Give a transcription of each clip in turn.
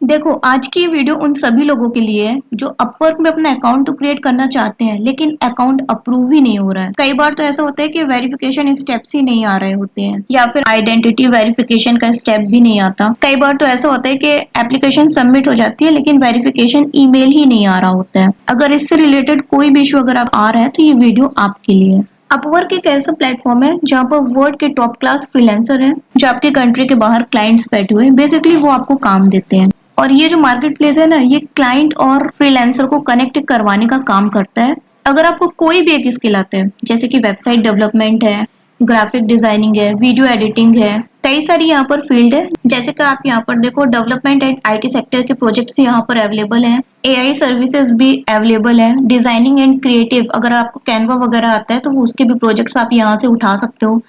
देखो, आज की ये वीडियो उन सभी लोगों के लिए है जो अपवर्क में अपना अकाउंट तो क्रिएट करना चाहते हैं लेकिन अकाउंट अप्रूव ही नहीं हो रहा है। कई बार तो ऐसा होता है कि वेरिफिकेशन स्टेप्स ही नहीं आ रहे होते हैं या फिर आइडेंटिटी वेरिफिकेशन का स्टेप भी नहीं आता। कई बार तो ऐसा होता है कि एप्लीकेशन सबमिट हो जाती है लेकिन वेरिफिकेशन ईमेल ही नहीं आ रहा होता है। अगर इससे रिलेटेड कोई भी इशू अगर आप आ रहा है तो ये वीडियो आपके लिए है। अपवर्क एक ऐसा प्लेटफॉर्म है जहाँ पर वर्ल्ड के टॉप क्लास फ्रीलांसर हैं जो आपके कंट्री के बाहर क्लाइंट्स बैठे हुए हैं। बेसिकली वो आपको काम देते हैं और ये जो मार्केट प्लेस है ना, ये क्लाइंट और फ्रीलांसर को कनेक्ट करवाने का काम करता है। अगर आपको कोई भी एक स्किल आता है, जैसे कि वेबसाइट डेवलपमेंट है, ग्राफिक डिजाइनिंग है, वीडियो एडिटिंग है, कई सारी यहाँ पर फील्ड है। जैसे कि आप यहाँ पर देखो, डेवलपमेंट एंड आईटी सेक्टर के प्रोजेक्ट्स यहाँ पर अवेलेबल हैं। एआई सर्विसेज भी अवेलेबल है। डिजाइनिंग एंड क्रिएटिव, अगर आपको कैनवा वगैरह आता है तो वो उसके भी प्रोजेक्ट्स आप यहाँ से उठा सकते हो।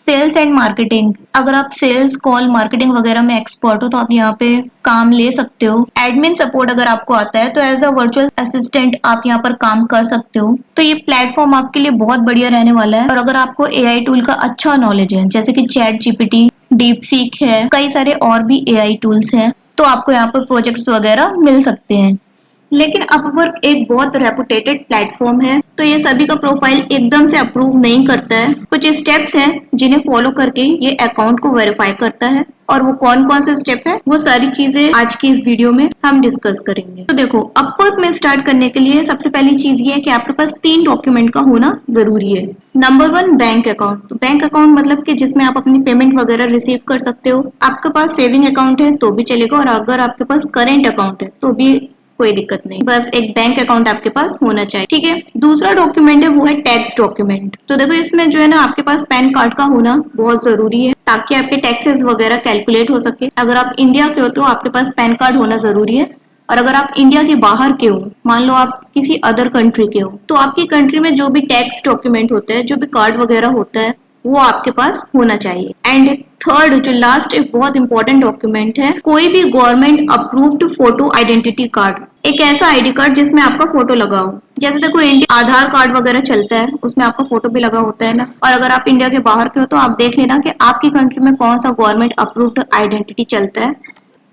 सेल्स एंड मार्केटिंग, अगर आप सेल्स कॉल मार्केटिंग वगैरह में एक्सपर्ट हो तो आप यहाँ पे काम ले सकते हो। एडमिन सपोर्ट अगर आपको आता है तो एज अ वर्चुअल असिस्टेंट आप यहाँ पर काम कर सकते हो। तो ये प्लेटफॉर्म आपके लिए बहुत बढ़िया रहने वाला है। और अगर आपको एआई टूल का अच्छा नॉलेज है, जैसे कि चैट जीपीटी, डीप सीक है, कई सारे और भी एआई टूल्स हैं, तो आपको यहाँ पर प्रोजेक्ट्स वगैरह मिल सकते हैं। लेकिन अपवर्क एक बहुत रेपुटेटेड प्लेटफॉर्म है, तो ये सभी का प्रोफाइल एकदम से अप्रूव नहीं करता है। कुछ स्टेप्स हैं जिन्हें फॉलो करके ये अकाउंट को वेरीफाई करता है। और वो कौन कौन से स्टेप है, वो सारी चीजें आज की इस वीडियो में हम डिस्कस करेंगे। तो देखो, अपवर्क में स्टार्ट करने के लिए सबसे पहली चीज ये है कि आपके पास 3 डॉक्यूमेंट का होना जरूरी है। Number 1, bank account. Bank account मतलब कि जिसमें आप अपनी पेमेंट वगैरह रिसीव कर सकते हो। आपके पास सेविंग अकाउंट है तो भी चलेगा, और अगर आपके पास करेंट अकाउंट है तो भी कोई दिक्कत नहीं, बस एक बैंक अकाउंट आपके पास होना चाहिए, ठीक है। दूसरा डॉक्यूमेंट है वो है टैक्स डॉक्यूमेंट। तो देखो, इसमें जो है ना, आपके पास पैन कार्ड का होना बहुत जरूरी है ताकि आपके टैक्सेस वगैरह कैलकुलेट हो सके। अगर आप इंडिया के हो तो आपके पास पैन कार्ड होना जरूरी है। और अगर आप इंडिया के बाहर के हो, मान लो आप किसी अदर कंट्री के हो, तो आपकी कंट्री में जो भी टैक्स डॉक्यूमेंट होता है, जो भी कार्ड वगैरह होता है, वो आपके पास होना चाहिए। एंड थर्ड, जो लास्ट एक बहुत इंपॉर्टेंट डॉक्यूमेंट है, कोई भी government approved photo identity card. एक ऐसा आईडी कार्ड जिसमें आपका फोटो लगा हो। जैसे देखो, इंडिया आधार कार्ड वगैरह चलता है, उसमें आपका फोटो भी लगा होता है ना। और अगर आप इंडिया के बाहर के हो तो आप देख लेना कि आपकी कंट्री में कौन सा गवर्नमेंट अप्रूव्ड आइडेंटिटी चलता है,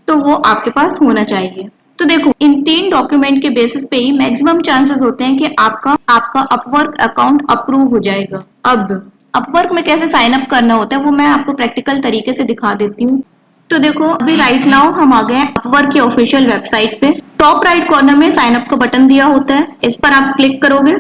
तो वो आपके पास होना चाहिए। तो देखो, इन 3 डॉक्यूमेंट के बेसिस पे ही मैक्सिमम चांसेस होते हैं कि आपका आपका अपवर्क अकाउंट अप्रूव हो जाएगा। अब अपवर्क में कैसे साइन अप करना होता है वो मैं आपको प्रैक्टिकल तरीके से दिखा देती हूँ। तो देखो, अभी राइट नाउ हम आ गए हैं अपवर्क की ऑफिशियल वेबसाइट पे। टॉप राइट कॉर्नर में साइन अप का बटन दिया होता है, इस पर आप क्लिक करोगे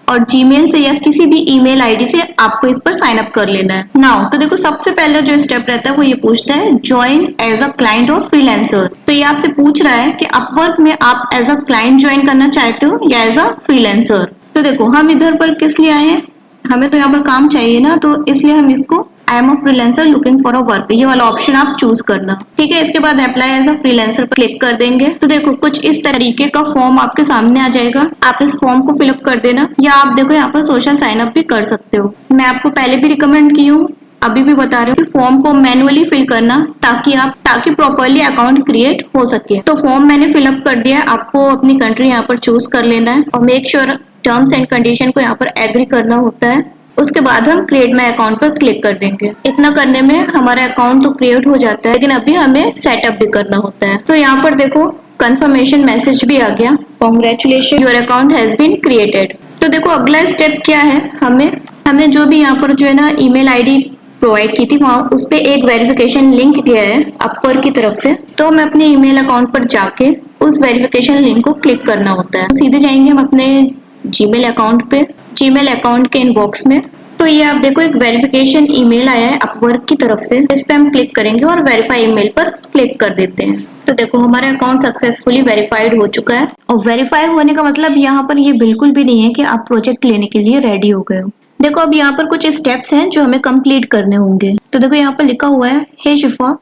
और जीमेल से या किसी भी ईमेल आईडी से आपको इस पर साइन अप कर लेना है। नाउ तो देखो, सबसे पहले जो स्टेप रहता है वो ये पूछता है, ज्वाइन एज अ क्लाइंट और फ्रीलांसर। तो ये आपसे पूछ रहा है कि अपवर्क में आप एज अ क्लाइंट ज्वाइन करना चाहते हो या एज अ फ्रीलांसर। तो देखो, हम इधर पर किस लिए आए हैं, हमें तो यहाँ पर काम चाहिए ना, तो इसलिए हम इसको आई am a freelancer looking for a work, ये वाला ऑप्शन आप चूज करना, ठीक है। इसके बाद अप्लाई एज अ फ्रीलांसर पर क्लिक कर देंगे। तो देखो, कुछ इस तरीके का फॉर्म आपके सामने आ जाएगा। आप इस फॉर्म को फिलअप कर देना, या आप देखो यहाँ पर सोशल साइन अप भी कर सकते हो। मैं आपको पहले भी रिकमेंड की हूँ, अभी भी बता रही हूँ कि फॉर्म को मैनुअली फिल करना ताकि प्रॉपरली अकाउंट क्रिएट हो सके। तो फॉर्म मैंने फिलअप कर दिया, आपको अपनी कंट्री यहाँ पर चूज कर लेना है और make sure terms and condition को यहाँ पर एग्री करना होता है। उसके बाद हम क्रिएट माई अकाउंट पर क्लिक कर देंगे। इतना करने में हमारा अकाउंट तो क्रिएट हो जाता है, लेकिन अभी हमें सेटअप भी करना होता है। तो यहाँ पर देखो, कंफर्मेशन मैसेज भी आ गया, congratulation your account has been created. तो देखो, अगला स्टेप क्या है, हमने जो भी यहाँ पर जो है ना ईमेल आईडी प्रोवाइड की थी, वहां उस पे एक वेरिफिकेशन लिंक गया है अपवर्क की तरफ से। तो मैं अपने ईमेल अकाउंट पर जाके उस वेरिफिकेशन लिंक को क्लिक करना होता है। तो सीधे जाएंगे हम अपने जीमेल अकाउंट पे, जीमेल अकाउंट के इनबॉक्स में। तो ये आप देखो, एक वेरिफिकेशन ईमेल आया है अपवर्क की तरफ से, इस पे हम क्लिक करेंगे और वेरीफाई ईमेल पर क्लिक कर देते हैं। तो देखो, हमारा अकाउंट सक्सेसफुली वेरीफाइड हो चुका है। और वेरीफाई होने का मतलब यहाँ पर ये बिल्कुल भी नहीं है कि आप प्रोजेक्ट लेने के लिए रेडी हो गए हो। देखो, अब यहाँ पर कुछ स्टेप्स हैं जो हमें कंप्लीट करने होंगे। तो देखो, यहाँ पर लिखा हुआ है, हे शिफा,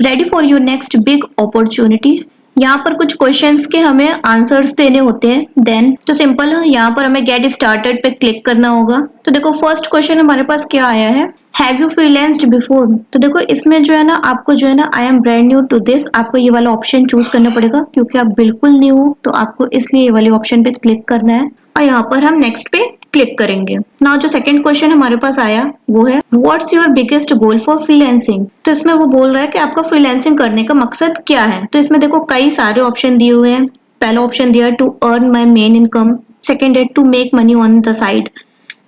ready for your next big opportunity. यहाँ पर कुछ क्वेश्चंस के हमें आंसर्स देने होते हैं। देन तो सिंपल है, यहाँ पर हमें गेट स्टार्टेड पे क्लिक करना होगा। तो देखो, फर्स्ट क्वेश्चन हमारे पास क्या आया है, हैव यू फ्रीलांस्ड बिफोर। तो देखो, इसमें जो है ना, आपको जो है ना, I am brand new to this, आपको ये वाला ऑप्शन चूज करना पड़ेगा क्योंकि आप बिल्कुल न्यू हो, तो आपको इसलिए ये वाले ऑप्शन पे क्लिक करना है और यहाँ पर हम नेक्स्ट पे क्लिक करेंगे। नाउ जो सेकंड क्वेश्चन हमारे पास आया वो है what's your biggest goal for freelancing. तो इसमें वो बोल रहा है कि आपका फ्रीलांसिंग करने का मकसद क्या है। तो इसमें देखो कई सारे ऑप्शन दिए हुए हैं। पहला ऑप्शन दिया है to earn my main income, second है to make money on the side,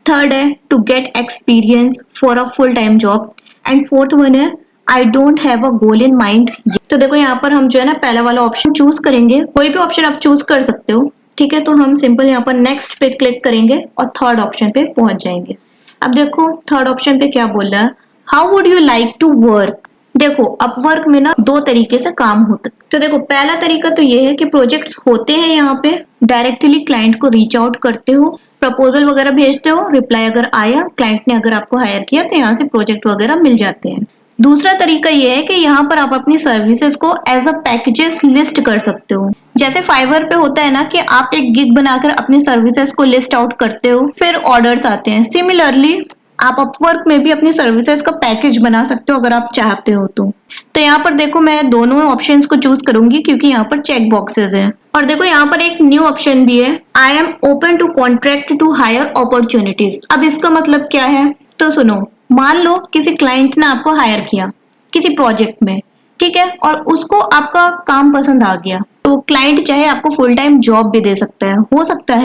third है to get experience for a full time job and fourth one है I don't have a goal in mind. तो देखो यहाँ पर हम जो है ना पहला वाला ऑप्शन चूज करेंगे। कोई भी ऑप्शन आप चूज कर सकते हो, ठीक है। तो हम सिंपल यहाँ पर नेक्स्ट पे क्लिक करेंगे और थर्ड ऑप्शन पे पहुंच जाएंगे। अब देखो थर्ड ऑप्शन पे क्या बोल रहा है, how would you like to work. देखो अपवर्क में ना दो तरीके से काम होता है। तो देखो पहला तरीका तो ये है कि प्रोजेक्ट्स होते हैं यहाँ पे, डायरेक्टली क्लाइंट को रीच आउट करते हो, प्रपोजल वगैरह भेजते हो, रिप्लाई अगर आया, क्लाइंट ने अगर आपको हायर किया तो यहाँ से प्रोजेक्ट वगैरह मिल जाते हैं। दूसरा तरीका ये है कि यहाँ पर आप अपनी सर्विसेज को एज अ पैकेजेस लिस्ट कर सकते हो। जैसे फाइवर पे होता है ना कि आप एक गिग बनाकर अपनी सर्विसेज को लिस्ट आउट करते हो, फिर ऑर्डर्स आते हैं। सिमिलरली आप अपवर्क में भी अपनी सर्विसेज का पैकेज बना सकते हो अगर आप चाहते हो तो यहाँ पर देखो मैं दोनों ऑप्शंस को चूज करूंगी क्योंकि यहाँ पर चेक बॉक्सेस हैं। और देखो यहाँ पर एक न्यू ऑप्शन भी है, I am open to contract to hire opportunities. अब इसका मतलब क्या है, तो सुनो, मान लो किसी क्लाइंट ने आपको हायर किया किसी प्रोजेक्ट में, ठीक है, और उसको आपका काम पसंद आ गया, तो क्लाइंट चाहे आपको फुल टाइम जॉब भी दे सकता है। हो सकता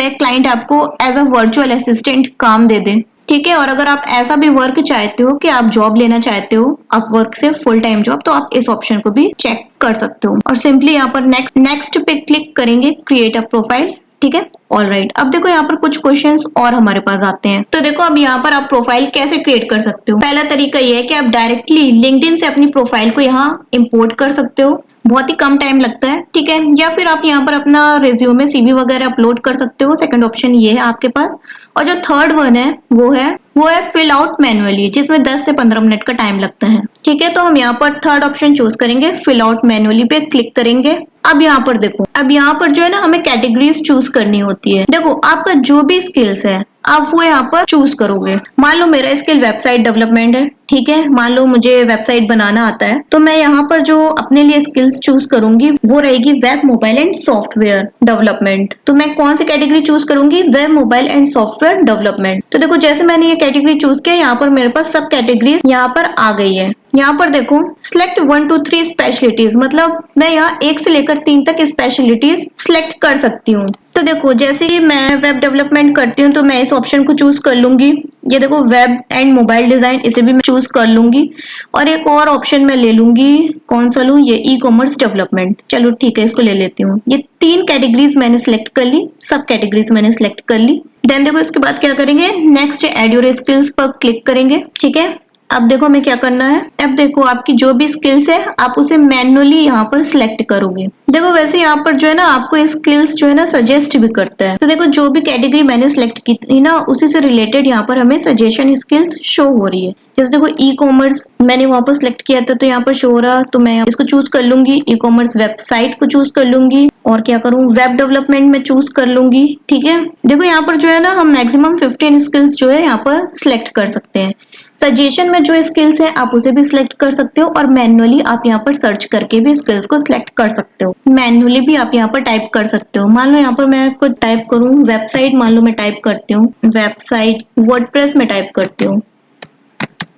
है क्लाइंट आपको एज अ वर्चुअल असिस्टेंट काम दे दे, ठीक है। और अगर आप ऐसा भी वर्क चाहते हो कि आप जॉब लेना चाहते हो अपवर्क से फुल टाइम जॉब, तो आप इस ऑप्शन को भी चेक कर सकते हो और सिंपली यहाँ पर नेक्स्ट पे क्लिक करेंगे, क्रिएट अ प्रोफाइल, ठीक है। ऑल राइट, अब देखो यहाँ पर कुछ क्वेश्चंस और हमारे पास आते हैं। तो देखो अब यहाँ पर आप प्रोफाइल कैसे क्रिएट कर सकते हो। पहला तरीका ये है कि आप डायरेक्टली लिंक्डइन से अपनी प्रोफाइल को यहाँ इंपोर्ट कर सकते हो, बहुत ही कम टाइम लगता है, ठीक है। या फिर आप यहाँ पर अपना रिज्यूमे सीवी वगैरह अपलोड कर सकते हो। सेकंड ऑप्शन ये है आपके पास। और जो थर्ड वन है वो है फिल आउट मैनुअली, जिसमें 10 से 15 मिनट का टाइम लगता है, ठीक है। तो हम यहाँ पर थर्ड ऑप्शन चूज करेंगे, फिल आउट मैनुअली पे क्लिक करेंगे। अब यहाँ पर देखो, अब यहाँ पर जो है ना हमें कैटेगरीज चूज करनी होती है। देखो आपका जो भी स्किल्स है आप वो यहाँ पर चूज करोगे। मान लो मेरा स्किल वेबसाइट डेवलपमेंट है, ठीक है। मान लो मुझे वेबसाइट बनाना आता है, तो मैं यहाँ पर जो अपने लिए स्किल्स चूज करूंगी वो रहेगी web, mobile and software development. तो मैं कौन सी कैटेगरी चूज करूंगी, web, mobile and software development. तो देखो जैसे मैंने ये कैटेगरी चूज किया, यहाँ पर मेरे पास सब कैटेगरीज यहाँ पर आ गई है। यहाँ पर देखो सिलेक्ट 1 to 3 स्पेशलिटीज, मतलब मैं यहाँ 1 से लेकर 3 तक स्पेशलिटीज सिलेक्ट कर सकती हूँ। तो देखो जैसे कि मैं वेब डेवलपमेंट करती हूँ तो मैं इस ऑप्शन को चूज कर लूंगी। ये देखो वेब एंड मोबाइल डिजाइन, इसे भी मैं चूज कर लूंगी। और एक और ऑप्शन मैं ले लूंगी, कौन सा लूं, ये ई कॉमर्स डेवलपमेंट। चलो ठीक है, इसको ले लेती हूँ। ये 3 कैटेगरीज मैंने सिलेक्ट कर ली, सब कैटेगरीज मैंने सिलेक्ट कर ली। देन देखो इसके बाद क्या करेंगे, नेक्स्ट एड योर स्किल्स पर क्लिक करेंगे, ठीक है। अब देखो हमें क्या करना है, अब देखो आपकी जो भी स्किल्स है आप उसे मैन्युअली यहाँ पर सिलेक्ट करोगे। देखो वैसे यहाँ पर जो है ना आपको स्किल्स जो है ना सजेस्ट भी करता है। तो देखो जो भी कैटेगरी मैंने सिलेक्ट की थी ना उसी से रिलेटेड यहाँ पर हमें सजेशन स्किल्स शो हो रही है। जैसे देखो ई कॉमर्स मैंने वहां पर सिलेक्ट किया था तो यहाँ पर शो हो रहा, तो मैं इसको चूज कर लूंगी। ई कॉमर्स वेबसाइट को चूज कर लूंगी और क्या करूँ, वेब डेवलपमेंट में चूज कर लूंगी, ठीक है। देखो यहाँ पर जो है ना हम मैक्सिमम 15 स्किल्स जो है यहाँ पर सिलेक्ट कर सकते हैं। सजेशन में जो स्किल्स है आप उसे भी सिलेक्ट कर सकते हो और मैन्युअली आप यहाँ पर सर्च करके भी स्किल्स को सिलेक्ट कर सकते हो। मैन्युअली भी आप यहाँ पर टाइप कर सकते हो। मान लो यहाँ पर मैं कुछ टाइप करूँ, वेबसाइट मान लो मैं टाइप करती हूँ, वेबसाइट वर्डप्रेस में टाइप करती हूँ।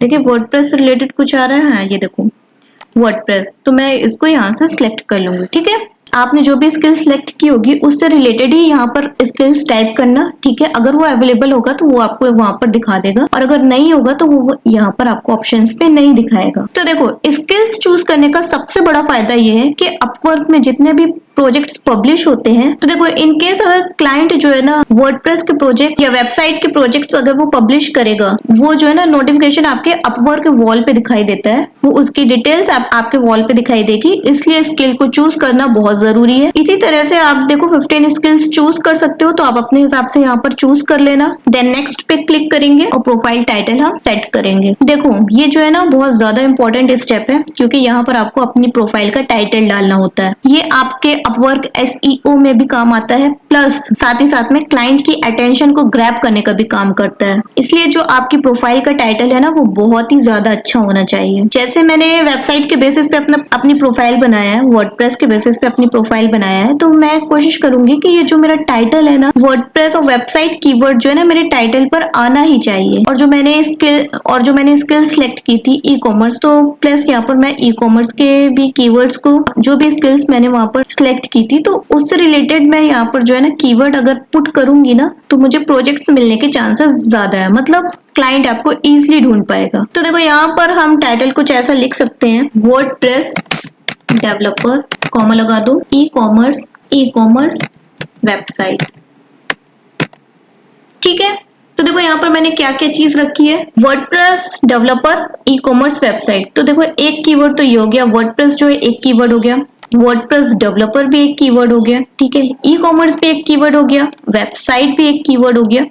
देखिए वर्डप्रेस से रिलेटेड कुछ आ रहा है, हाँ ये देखो वर्डप्रेस, तो मैं इसको यहाँ से सिलेक्ट कर लूंगी, ठीक है। आपने जो भी स्किल सिलेक्ट की होगी उससे रिलेटेड ही यहाँ पर स्किल्स टाइप करना, ठीक है। अगर वो अवेलेबल होगा तो वो आपको वहां पर दिखा देगा और अगर नहीं होगा तो वो यहाँ पर आपको ऑप्शंस पे नहीं दिखाएगा। तो देखो स्किल्स चूज करने का सबसे बड़ा फायदा ये है कि अपवर्क में जितने भी प्रोजेक्ट्स पब्लिश होते हैं, तो देखो इन केस अगर क्लाइंट जो है ना वर्डप्रेस के प्रोजेक्ट या वेबसाइट के प्रोजेक्ट्स अगर वो पब्लिश करेगा, वो जो है ना नोटिफिकेशन आपके अपवर्क के वॉल पे दिखाई देता है, वो उसकी डिटेल्स आपके वॉल पे दिखाई देगी। इसलिए स्किल को चूज करना बहुत जरूरी है। इसी तरह से आप देखो 15 स्किल्स चूज कर सकते हो, तो आप अपने हिसाब से यहाँ पर चूज कर लेना। देन नेक्स्ट पे क्लिक करेंगे और प्रोफाइल टाइटल हम सेट करेंगे। देखो ये जो है ना बहुत ज्यादा इंपॉर्टेंट स्टेप है क्योंकि यहाँ पर आपको अपनी प्रोफाइल का टाइटल डालना होता है। ये आपके अपवर्क SEO में भी काम आता है, प्लस साथ ही साथ में क्लाइंट की अटेंशन को ग्रैब करने का भी काम करता है। इसलिए जो आपकी प्रोफाइल का टाइटल है ना, वो बहुत ही ज्यादा अच्छा होना चाहिए। जैसे मैंने वेबसाइट के बेसिस पे अपनी प्रोफाइल बनाया है, वर्डप्रेस के बेसिस पे अपनी प्रोफाइल बनाया है, तो मैं कोशिश करूंगी कि ये जो मेरा टाइटल है ना, वर्डप्रेस और वेबसाइट कीवर्ड जो है ना मेरे टाइटल पर आना ही चाहिए। और जो मैंने स्किल सेलेक्ट की थी ई कॉमर्स, तो प्लस यहाँ पर मैं ई कॉमर्स के भी कीवर्ड्स को, जो भी स्किल्स मैंने वहां पर सिलेक्ट की थी, तो उससे रिलेटेड मैं यहाँ पर जो है ना कीवर्ड अगर पुट करूंगी ना, तो मुझे प्रोजेक्ट्स मिलने के चांसेस ज्यादा है। मतलब क्लाइंट आपको इजीली ढूंढ पाएगा। तो देखो यहाँ पर हम टाइटल कुछ ऐसा लिख सकते हैं, वर्डप्रेस डेवलपर, कॉमा लगा दो, ई कॉमर्स वेबसाइट। ठीक है, तो देखो यहाँ पर मैंने क्या क्या चीज रखी है, WordPress developer, e commerce website. तो देखो एक कीवर्ड तो ये हो गया, वर्डप्रेस जो है एक कीवर्ड हो गया, वर्डप्रेस डेवलपर भी एक कीवर्ड हो गया, ठीक है, ई कॉमर्स भी एक कीवर्ड हो गया, वेबसाइट भी एक कीवर्ड हो गया,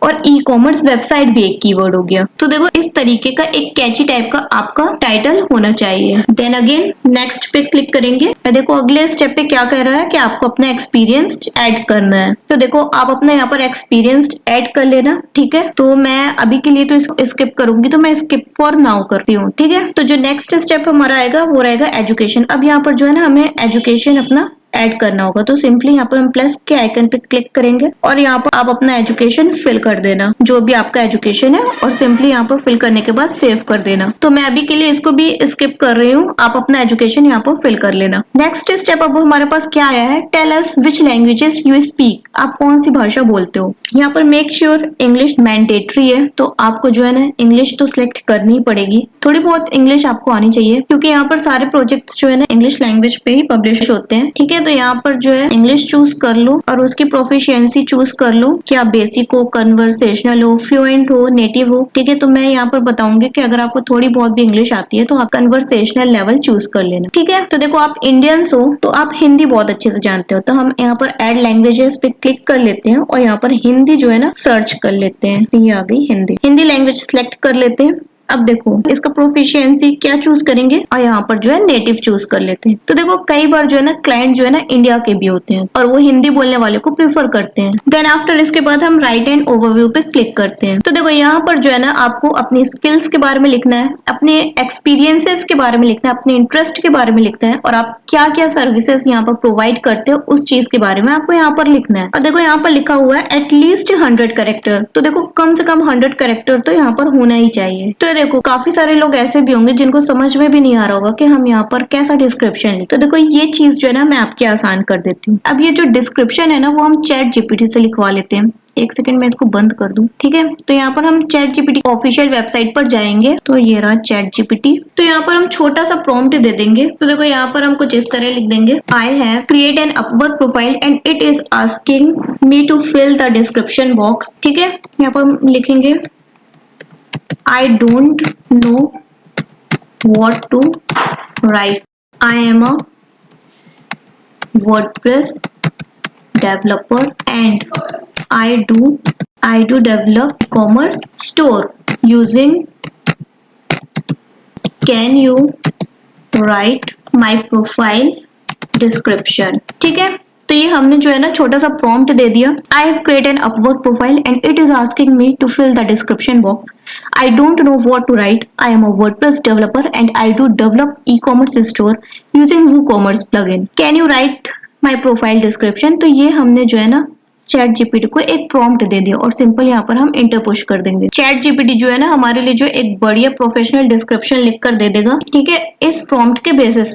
और ई कॉमर्स वेबसाइट भी एक कीवर्ड हो गया। तो देखो इस तरीके का एक कैची टाइप का आपका टाइटल होना चाहिए। देन अगेन नेक्स्ट पे क्लिक करेंगे। देखो अगले स्टेप पे क्या कह रहा है कि आपको अपना एक्सपीरियंस ऐड करना है। तो देखो आप अपना यहाँ पर एक्सपीरियंस ऐड कर लेना, ठीक है। तो मैं अभी के लिए तो इसको स्किप करूंगी, तो मैं स्किप फॉर नाउ करती हूँ, ठीक है। तो जो नेक्स्ट स्टेप हमारा आएगा वो रहेगा एजुकेशन। अब यहाँ पर जो है ना हमें एजुकेशन अपना ऐड करना होगा। तो सिंपली यहाँ पर हम प्लस के आइकन पे क्लिक करेंगे और यहाँ पर आप अपना एजुकेशन फिल कर देना, जो भी आपका एजुकेशन है, और सिंपली यहाँ पर फिल करने के बाद सेव कर देना। तो मैं अभी के लिए इसको भी स्किप कर रही हूँ, आप अपना एजुकेशन यहाँ पर फिल कर लेना। नेक्स्ट स्टेप अब हमारे पास क्या आया है, tell us which languages you speak. आप कौन सी भाषा बोलते हो। यहाँ पर मेक श्योर इंग्लिश मैंडेटरी है, तो आपको जो है ना इंग्लिश तो सिलेक्ट करनी ही पड़ेगी। थोड़ी बहुत इंग्लिश आपको आनी चाहिए, क्योंकि यहाँ पर सारे प्रोजेक्ट्स जो है ना इंग्लिश लैंग्वेज पे ही पब्लिश होते हैं, ठीक है। तो यहाँ पर जो है इंग्लिश चूज कर लो और उसकी प्रोफिशिएंसी चूज कर लो, क्या बेसिक हो, कन्वर्सेशनल हो, फ्लुएंट हो, नेटिव हो, ठीक है। तो मैं यहाँ पर बताऊंगी कि अगर आपको थोड़ी बहुत भी इंग्लिश आती है तो आप कन्वर्सेशनल लेवल चूज कर लेना, ठीक है। तो देखो आप इंडियंस हो तो आप हिंदी बहुत अच्छे से जानते हो, तो हम यहाँ पर एड लैंग्वेजेस पे क्लिक कर लेते हैं और यहाँ पर हिंदी जो है ना सर्च कर लेते हैं। ये आ गई हिंदी लैंग्वेज सिलेक्ट कर लेते हैं। अब देखो इसका प्रोफिशिएंसी क्या चूज करेंगे और यहाँ पर जो है नेटिव चूज कर लेते हैं। तो देखो कई बार जो है ना क्लाइंट जो है ना इंडिया के भी होते हैं और वो हिंदी बोलने वाले को प्रीफर करते हैं। देन आफ्टर इसके बाद हम राइट एंड ओवरव्यू पे क्लिक करते हैं। तो देखो यहाँ पर जो है ना आपको अपनी स्किल्स के बारे में लिखना है, अपने एक्सपीरियंसेस के बारे में लिखना है, अपने इंटरेस्ट के बारे में लिखना है, और आप क्या क्या सर्विसेज यहाँ पर प्रोवाइड करते हो उस चीज के बारे में आपको यहाँ पर लिखना है। और देखो यहाँ पर लिखा हुआ है एटलीस्ट 100 कैरेक्टर। तो देखो कम से कम 100 कैरेक्टर तो यहाँ पर होना ही चाहिए। तो देखो काफी सारे लोग ऐसे भी होंगे जिनको समझ में भी नहीं आ रहा होगा कि हम यहाँ पर कैसा डिस्क्रिप्शन लिखें। तो देखो ये चीज जो है ना मैं आपके आसान कर देती हूँ। अब ये जो डिस्क्रिप्शन है ना वो हम चैट जीपीटी से लिखवा लेते हैं। एक सेकंड में इसको बंद कर दूं, ठीक है। तो यहाँ पर हम चैट जीपीटी ऑफिशियल वेबसाइट पर जाएंगे। तो ये रहा चैट जीपीटी। तो यहाँ पर हम छोटा सा प्रॉम्प्ट दे देंगे। तो देखो यहाँ पर हम कुछ इस तरह लिख देंगे, I have create an Upwork profile and it is asking me to fill the description box, ठीक है। यहाँ पर हम लिखेंगे I don't know what to write. I am a WordPress developer and I do develop e-commerce store using. Can you write my profile description? ठीक है। तो ये हमने जो है ना छोटा सा प्रॉम्प्ट दे दिया। I have create an Upwork profile and it is asking me to fill the description box. I don't know what to write. I am a WordPress developer and I do develop e-commerce store using WooCommerce plugin. Can you write my profile description. तो ये हमने जो है ना chat GPT को एक prompt दे दिया और सिंपल यहाँ पर हम इंटर पुश कर देंगे। चैट जीपीटी जो है ना हमारे लिए जो एक बढ़िया प्रोफेशनल डिस्क्रिप्शन लिख कर दे देगा, ठीक है। इस प्रॉम्प्ट के बेसिस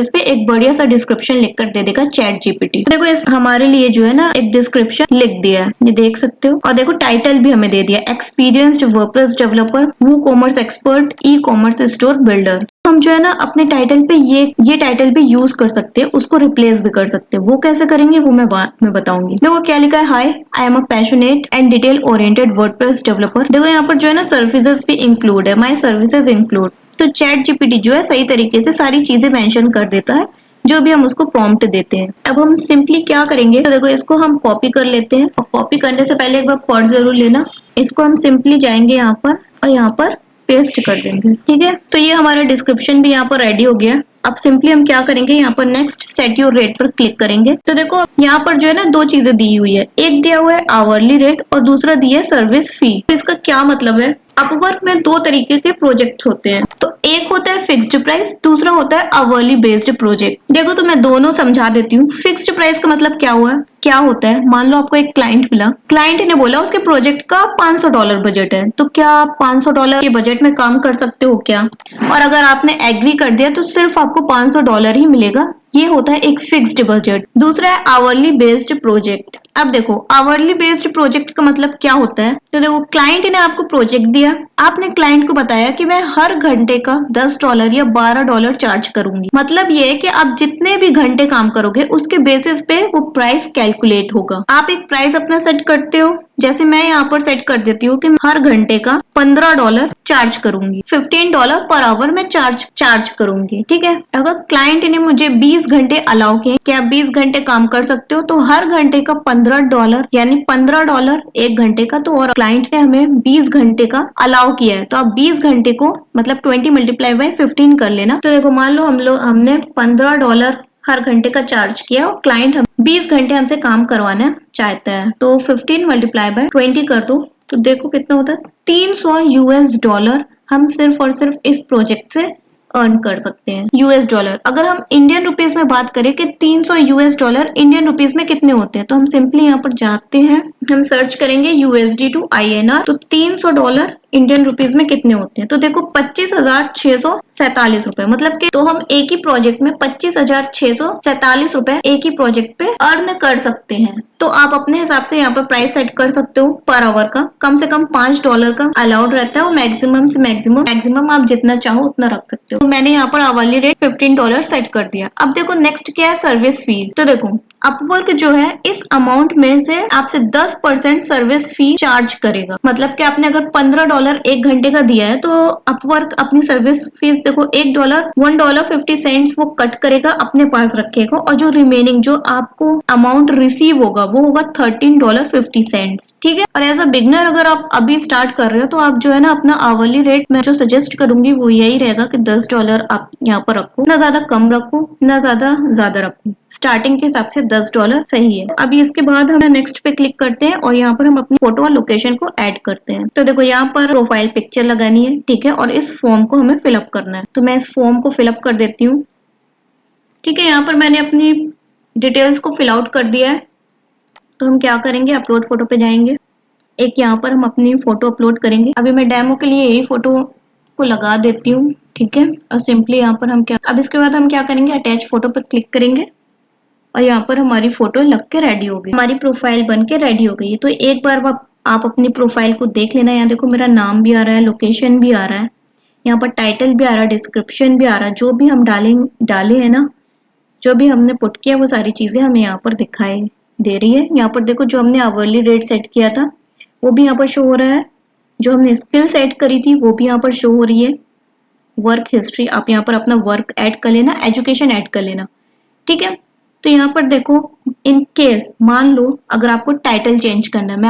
पे एक बढ़िया सा डिस्क्रिप्शन लिख कर दे देगा चैट जीपीटी। देखो इस हमारे लिए जो है ना एक डिस्क्रिप्शन लिख दिया है, ये देख सकते हो। और देखो टाइटल भी हमें दे दिया, experienced WordPress developer, WooCommerce expert, e commerce store builder. हम जो है ना अपने टाइटल पे ये टाइटल भी यूज कर सकते हैं, उसको रिप्लेस भी कर सकते हैं। वो कैसे करेंगे वो मैं बाद में बताऊंगी। देखो क्या लिखा है, hi I am a passionate and detail oriented WordPress developer. देखो यहाँ पर जो है ना सर्विसेज भी इंक्लूड है, माय सर्विसेज इंक्लूड। तो चैट जीपीटी जो है सही तरीके से सारी चीजें मेंशन कर देता है जो भी हम उसको प्रॉम्प्ट देते हैं। अब हम सिंपली क्या करेंगे, तो देखो इसको हम कॉपी कर लेते हैं और कॉपी करने से पहले एक बार पढ़ जरूर लेना। इसको हम सिंपली जाएंगे यहाँ पर और यहाँ पर पेस्ट कर देंगे, ठीक है। तो ये हमारा डिस्क्रिप्शन भी यहाँ पर रेडी हो गया। अब सिंपली हम क्या करेंगे, यहाँ पर नेक्स्ट सेट योर रेट पर क्लिक करेंगे। तो देखो यहाँ पर जो है ना दो चीजें दी हुई है, एक दिया हुआ है आवरली रेट और दूसरा दिया है सर्विस फी। तो इसका क्या मतलब है, अपवर्क में दो तरीके के प्रोजेक्ट्स होते हैं। तो एक होता है फिक्स्ड प्राइस, दूसरा होता है आवरली बेस्ड प्रोजेक्ट। देखो तो मैं दोनों समझा देती हूँ। फिक्स्ड प्राइस का मतलब क्या होता है, मान लो आपको एक क्लाइंट मिला, क्लाइंट ने बोला उसके प्रोजेक्ट का $500 बजट है, तो क्या आप $500 के बजट में काम कर सकते हो क्या? और अगर आपने एग्री कर दिया तो सिर्फ आपको $500 ही मिलेगा। ये होता है एक फिक्स्ड बजट। दूसरा है आवरली बेस्ड प्रोजेक्ट। अब देखो आवरली बेस्ड प्रोजेक्ट का मतलब क्या होता है, तो देखो क्लाइंट ने आपको प्रोजेक्ट दिया, आपने क्लाइंट को बताया कि मैं हर घंटे का $10 या $12 चार्ज करूंगी। मतलब ये है कि आप जितने भी घंटे काम करोगे उसके बेसिस पे वो प्राइस कैलकुलेट होगा। आप एक प्राइस अपना सेट करते हो, जैसे मैं यहाँ पर सेट कर देती हूँ कि हर घंटे का $15 चार्ज करूंगी, $15 पर आवर में चार्ज करूंगी। ठीक है, अगर क्लाइंट ने मुझे 20 घंटे अलाउ किए कि आप 20 घंटे काम कर सकते हो, तो हर घंटे का $15 यानी $15 एक घंटे का। तो और क्लाइंट ने हमें 20 घंटे का अलाउ किया है, तो आप 20 घंटे को मतलब 20 मल्टीप्लाई बाय 15 कर लेना। तो देखो मान लो हमने $15 हर घंटे का चार्ज किया और क्लाइंट हम 20 घंटे हमसे काम करवाना चाहता है, तो 15 मल्टीप्लाई बाय 20 कर दो, तो देखो कितना होता है, $300 हम सिर्फ और सिर्फ इस प्रोजेक्ट से अर्न कर सकते हैं $। अगर हम इंडियन रुपीस में बात करें कि $300 इंडियन रुपीस में कितने होते हैं, तो हम सिंपली यहाँ पर जाते हैं, हम सर्च करेंगे USD टू INR, तो $300 इंडियन रुपीस में कितने होते हैं, तो देखो 25,647 रुपए। मतलब कि तो हम एक ही प्रोजेक्ट में 25,647 रुपए एक ही प्रोजेक्ट पे अर्न कर सकते हैं। तो आप अपने हिसाब से यहाँ पर प्राइस सेट कर सकते हो पर आवर का, कम से कम $5 का अलाउड रहता है और मैक्सिमम से मैक्सिमम आप जितना चाहो उतना रख सकते हो। तो मैंने यहाँ पर आवरली रेट $15 सेट कर दिया। अब देखो नेक्स्ट क्या है, सर्विस फीस। तो देखो अपवर्क जो है इस अमाउंट में से आपसे 10% सर्विस फी चार्ज करेगा। मतलब कि आपने अगर $15 एक घंटे का दिया है, तो अपवर्क अपनी सर्विस फीस देखो $1.50 वो कट करेगा, अपने पास रखेगा, और जो रिमेनिंग जो आपको अमाउंट रिसीव होगा वो होगा $13.50। ठीक है, और एज अ बिगनर अगर आप अभी स्टार्ट कर रहे हो, तो आप जो है ना अपना आवरली रेट मैं जो सजेस्ट करूंगी वो यही रहेगा कि $10 आप यहाँ पर रखो, ना ज्यादा कम रखो ना ज्यादा रखो। स्टार्टिंग के हिसाब से $10 सही है। अभी इसके बाद हम नेक्स्ट पे क्लिक करते हैं और यहाँ पर हम अपनी फोटो और लोकेशन को ऐड करते हैं। तो देखो यहाँ पर प्रोफाइल पिक्चर लगानी है, ठीक है, और इस फॉर्म को हमें फिलअप करना है। तो मैं इस फॉर्म को फिलअप कर देती हूँ। ठीक है, यहाँ पर मैंने अपनी डिटेल्स को फिल आउट कर दिया है। तो हम क्या करेंगे, अपलोड फोटो पे जाएंगे, एक यहाँ पर हम अपनी फोटो अपलोड करेंगे। अभी मैं डेमो के लिए यही फोटो को लगा देती हूँ। ठीक है, और सिंपली यहाँ पर हम अब इसके बाद हम क्या करेंगे, अटैच फोटो पे क्लिक करेंगे और यहाँ पर हमारी फोटो लग के रेडी हो गई, हमारी प्रोफाइल बन के रेडी हो गई है। तो एक बार आप अपनी प्रोफाइल को देख लेना। यहाँ देखो मेरा नाम भी आ रहा है, लोकेशन भी आ रहा है, यहाँ पर टाइटल भी आ रहा है, डिस्क्रिप्शन भी आ रहा है, जो भी हम डाले हैं ना, जो भी हमने पुट किया वो सारी चीजें हमें यहाँ पर दिखाई दे रही है। यहाँ पर देखो जो हमने आवरली रेट सेट किया था वो भी यहाँ पर शो हो रहा है, जो हमने स्किल सेट करी थी वो भी यहाँ पर शो हो रही है। वर्क हिस्ट्री, आप यहाँ पर अपना वर्क ऐड कर लेना, एजुकेशन ऐड कर लेना। ठीक है, तो यहाँ पर देखो इन केस मान लो अगर आपको टाइटल चेंज करना है, मैं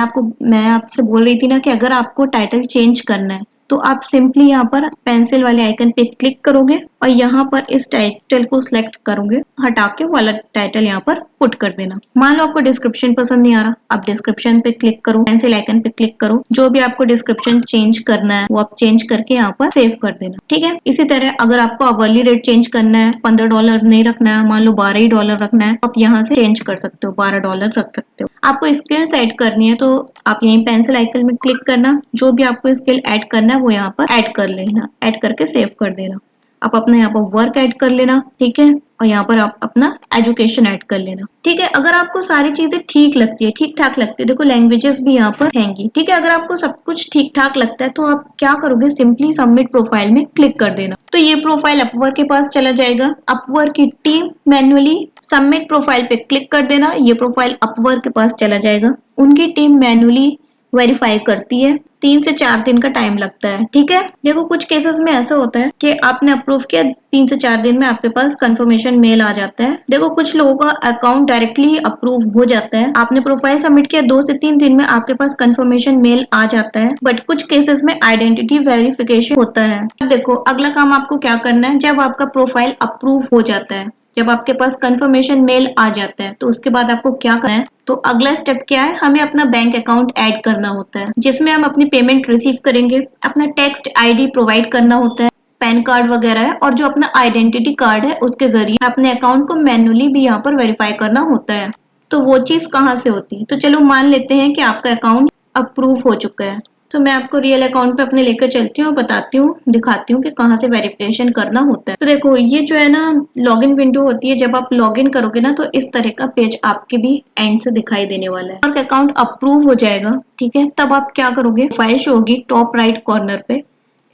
आपसे बोल रही थी ना कि अगर आपको टाइटल चेंज करना है तो आप सिंपली यहाँ पर पेंसिल वाले आइकन पे क्लिक करोगे और यहाँ पर इस टाइटल को सिलेक्ट करोगे, हटा के वाला टाइटल यहाँ पर पुट कर देना। मान लो आपको डिस्क्रिप्शन पसंद नहीं आ रहा, आप डिस्क्रिप्शन पे क्लिक करो, पेंसिल आइकन पे क्लिक करो, जो भी आपको डिस्क्रिप्शन चेंज करना है वो आप चेंज करके यहाँ पर सेव कर देना। ठीक है, इसी तरह अगर आपको आवरली रेट चेंज करना है, $15 नहीं रखना है, मान लो $12 रखना है, आप यहाँ से चेंज कर सकते हो, $12 रख सकते हो। आपको स्किल ऐड करनी है तो आप यहीं पेंसिल आइकन में क्लिक करना, जो भी आपको स्किल ऐड करना है वो यहाँ पर ऐड कर लेना, ऐड करके सेव कर देना। आप अपना यहाँ पर वर्क ऐड कर लेना, ठीक है, और यहाँ पर आप अपना एजुकेशन ऐड कर लेना। ठीक है, अगर आपको सारी चीजें ठीक लगती है, ठीक ठाक लगती है, देखो लैंग्वेजेस भी यहाँ पर हैंगी। ठीक है, अगर आपको सब कुछ ठीक ठाक लगता है तो आप क्या करोगे, सिंपली सबमिट प्रोफाइल में क्लिक कर देना। तो ये प्रोफाइल अपवर्क के पास चला जाएगा, अपवर्क की टीम मैन्युअली सबमिट प्रोफाइल पे क्लिक कर देना, ये प्रोफाइल अपवर्क के पास चला जाएगा, उनकी टीम मैन्युअली वेरीफाई करती है। 3 से 4 दिन का टाइम लगता है। ठीक है, देखो कुछ केसेस में ऐसा होता है कि आपने अप्रूव किया, 3 से 4 दिन में आपके पास कंफर्मेशन मेल आ जाता है। देखो कुछ लोगों का अकाउंट डायरेक्टली अप्रूव हो जाता है, आपने प्रोफाइल सबमिट किया, 2 से 3 दिन में आपके पास कंफर्मेशन मेल आ जाता है। बट कुछ केसेस में आइडेंटिटी वेरिफिकेशन होता है। अब देखो अगला काम आपको क्या करना है, जब आपका प्रोफाइल अप्रूव हो जाता है, जब आपके पास कंफर्मेशन मेल आ जाता है, तो उसके बाद आपको क्या करना है, तो अगला स्टेप क्या है, हमें अपना बैंक अकाउंट ऐड करना होता है, जिसमें हम अपनी पेमेंट रिसीव करेंगे। अपना टेक्स्ट आईडी प्रोवाइड करना होता है, पैन कार्ड वगैरह है, और जो अपना आइडेंटिटी कार्ड है उसके जरिए अपने अकाउंट को मैन्युअली भी यहाँ पर वेरीफाई करना होता है। तो वो चीज कहाँ से होती है, तो चलो मान लेते हैं कि आपका अकाउंट अप्रूव हो चुका है। तो मैं आपको रियल अकाउंट पे अपने लेकर चलती हूँ और बताती हूँ, दिखाती हूँ कि कहाँ से वेरिफिकेशन करना होता है। तो देखो ये जो है ना लॉगिन विंडो होती है, जब आप लॉगिन करोगे ना तो इस तरह का पेज आपके भी एंड से दिखाई देने वाला है। और अकाउंट अप्रूव हो जाएगा, ठीक है, तब आप क्या करोगे, फाइल शो होगी टॉप राइट कॉर्नर पे,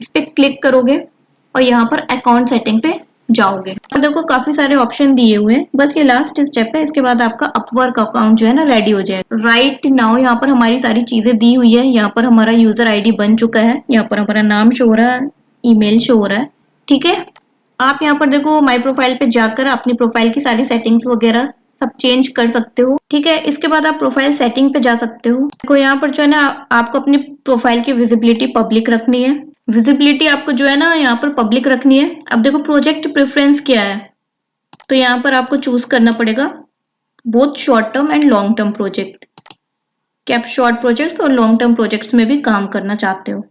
इस पे क्लिक करोगे और यहाँ पर अकाउंट सेटिंग पे जाओगे। अब देखो काफी सारे ऑप्शन दिए हुए हैं, बस ये लास्ट स्टेप है, इसके बाद आपका अपवर्क अकाउंट जो है ना रेडी हो जाएगा। राइट नाउ यहाँ पर हमारी सारी चीजें दी हुई है, यहाँ पर हमारा यूजर आईडी बन चुका है, यहाँ पर हमारा नाम शो हो रहा है, ईमेल शो हो रहा है। ठीक है, आप यहाँ पर देखो माई प्रोफाइल पे जाकर अपनी प्रोफाइल की सारी सेटिंग्स वगैरह सब चेंज कर सकते हो। ठीक है, इसके बाद आप प्रोफाइल सेटिंग पे जा सकते हो। देखो यहाँ पर जो है ना आपको अपनी प्रोफाइल की विजिबिलिटी पब्लिक रखनी है, विजिबिलिटी आपको जो है ना यहाँ पर पब्लिक रखनी है। अब देखो प्रोजेक्ट प्रेफरेंस क्या है, तो यहाँ पर आपको चूज करना पड़ेगा both short term and long term project, कि आप शॉर्ट प्रोजेक्ट्स और लॉन्ग टर्म प्रोजेक्ट्स में भी काम करना चाहते हो।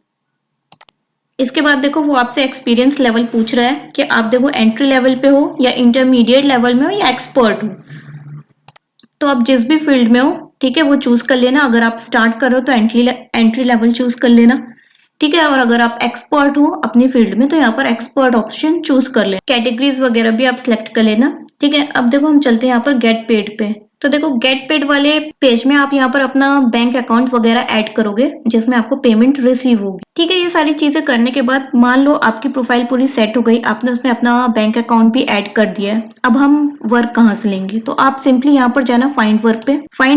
इसके बाद देखो वो आपसे एक्सपीरियंस लेवल पूछ रहा है कि आप देखो एंट्री लेवल पे हो या इंटरमीडिएट लेवल में हो या एक्सपर्ट हो, तो आप जिस भी फील्ड में हो, ठीक है, वो चूज कर लेना। अगर आप स्टार्ट कर रहे हो तो एंट्री लेवल चूज कर लेना, ठीक है, और अगर आप एक्सपर्ट हो अपनी फील्ड में तो यहाँ पर एक्सपर्ट ऑप्शन चूज कर लेना। कैटेगरीज वगैरह भी आप सिलेक्ट कर लेना। ठीक है, अब देखो हम चलते हैं यहाँ पर गेट पेड पे। तो देखो गेट पेड वाले पेज में आप यहाँ पर अपना बैंक अकाउंट वगैरह ऐड करोगे, जिसमें आपको पेमेंट रिसीव होगी। ठीक है, ये सारी चीजें करने के बाद मान लो आपकी प्रोफाइल पूरी सेट हो गई, आपने उसमें अपना बैंक अकाउंट भी ऐड कर दिया है। अब हम वर्क कहाँ से लेंगे, तो आप सिंपली यहाँ पर जाना फाइंड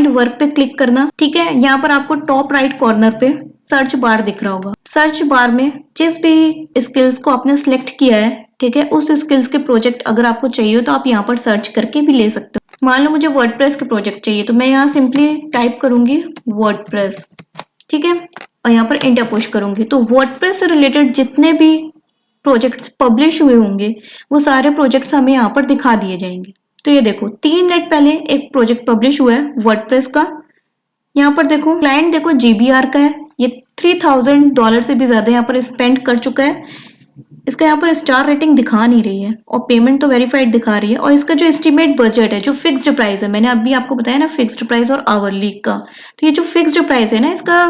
वर्क पे क्लिक करना। ठीक है, यहाँ पर आपको टॉप राइट कॉर्नर पे सर्च बार दिख रहा होगा, सर्च बार में जिस भी स्किल्स को आपने सिलेक्ट किया है, ठीक है, उस स्किल्स के प्रोजेक्ट अगर आपको चाहिए तो आप यहाँ पर सर्च करके भी ले सकते हो। मान लो मुझे वर्डप्रेस के प्रोजेक्ट चाहिए, तो मैं यहाँ सिंपली टाइप करूंगी वर्डप्रेस, ठीक है, और यहाँ पर एंटर पुश करूंगी, तो वर्डप्रेस से रिलेटेड जितने भी प्रोजेक्ट्स पब्लिश हुए होंगे वो सारे प्रोजेक्ट्स हमें यहाँ पर दिखा दिए जाएंगे। तो ये देखो 3 मिनट पहले एक प्रोजेक्ट पब्लिश हुआ है वर्डप्रेस का, यहाँ पर देखो क्लाइंट देखो जीबीआर का है, ये $3000 से भी ज्यादा यहाँ पर स्पेंड कर चुका है। इसका यहाँ पर स्टार रेटिंग दिखा नहीं रही है और पेमेंट तो वेरीफाइड दिखा रही है, और इसका जो एस्टिमेट बजट है, जो फिक्स्ड प्राइस है, मैंने अभी आपको बताया ना फिक्स्ड प्राइस और आवरली का, तो ये जो फिक्स्ड प्राइस है ना इसका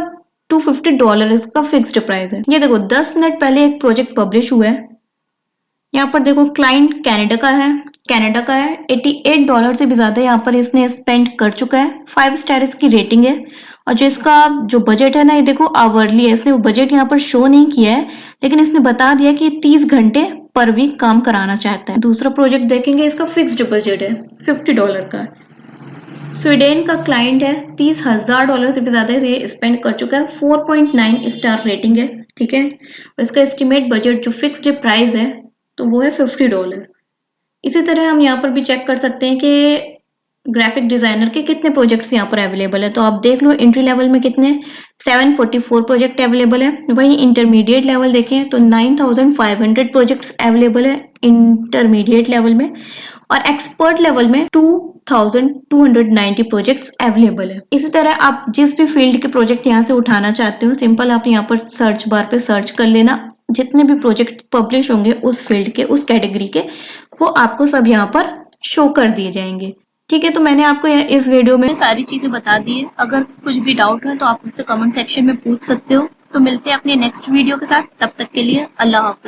$250 इसका फिक्स्ड प्राइस है। ये देखो 10 मिनट पहले एक प्रोजेक्ट पब्लिश हुआ है, यहाँ पर देखो क्लाइंट कनाडा का है, $88 से भी ज्यादा यहाँ पर इसने स्पेंड कर चुका है, 5 स्टार इसकी रेटिंग है। और जो इसका जो बजट है ना ये देखो आवरली है, इसने वो बजट यहाँ पर शो नहीं किया है, लेकिन इसने बता दिया कि 30 घंटे पर वीक काम कराना चाहता है। दूसरा प्रोजेक्ट देखेंगे, इसका फिक्स्ड बजट है $50 का, स्वीडन का क्लाइंट है, $30,000 से भी ज्यादा ये स्पेंड कर चुका है, 4.9 स्टार रेटिंग है। ठीक है, इसका एस्टिमेट बजट जो फिक्स्ड प्राइस है तो वो है $50। इसी तरह हम यहाँ पर भी चेक कर सकते हैं कि ग्राफिक डिजाइनर के कितने प्रोजेक्ट्स यहाँ पर अवेलेबल है, तो आप देख लो एंट्री लेवल में कितने 744 प्रोजेक्ट अवेलेबल है, वहीं इंटरमीडिएट लेवल देखें तो 9500 प्रोजेक्ट्स अवेलेबल है इंटरमीडिएट लेवल में, और एक्सपर्ट लेवल में 2290 प्रोजेक्ट्स अवेलेबल है। इसी तरह आप जिस भी फील्ड के प्रोजेक्ट यहाँ से उठाना चाहते हो, सिंपल आप यहाँ पर सर्च बार पे सर्च कर लेना, जितने भी प्रोजेक्ट पब्लिश होंगे उस फील्ड के, उस कैटेगरी के, वो आपको सब यहाँ पर शो कर दिए जाएंगे। ठीक है, तो मैंने आपको इस वीडियो में सारी चीजें बता दी है। अगर कुछ भी डाउट है तो आप मुझसे कमेंट सेक्शन में पूछ सकते हो। तो मिलते हैं अपनी नेक्स्ट वीडियो के साथ, तब तक के लिए अल्लाह हाफिज।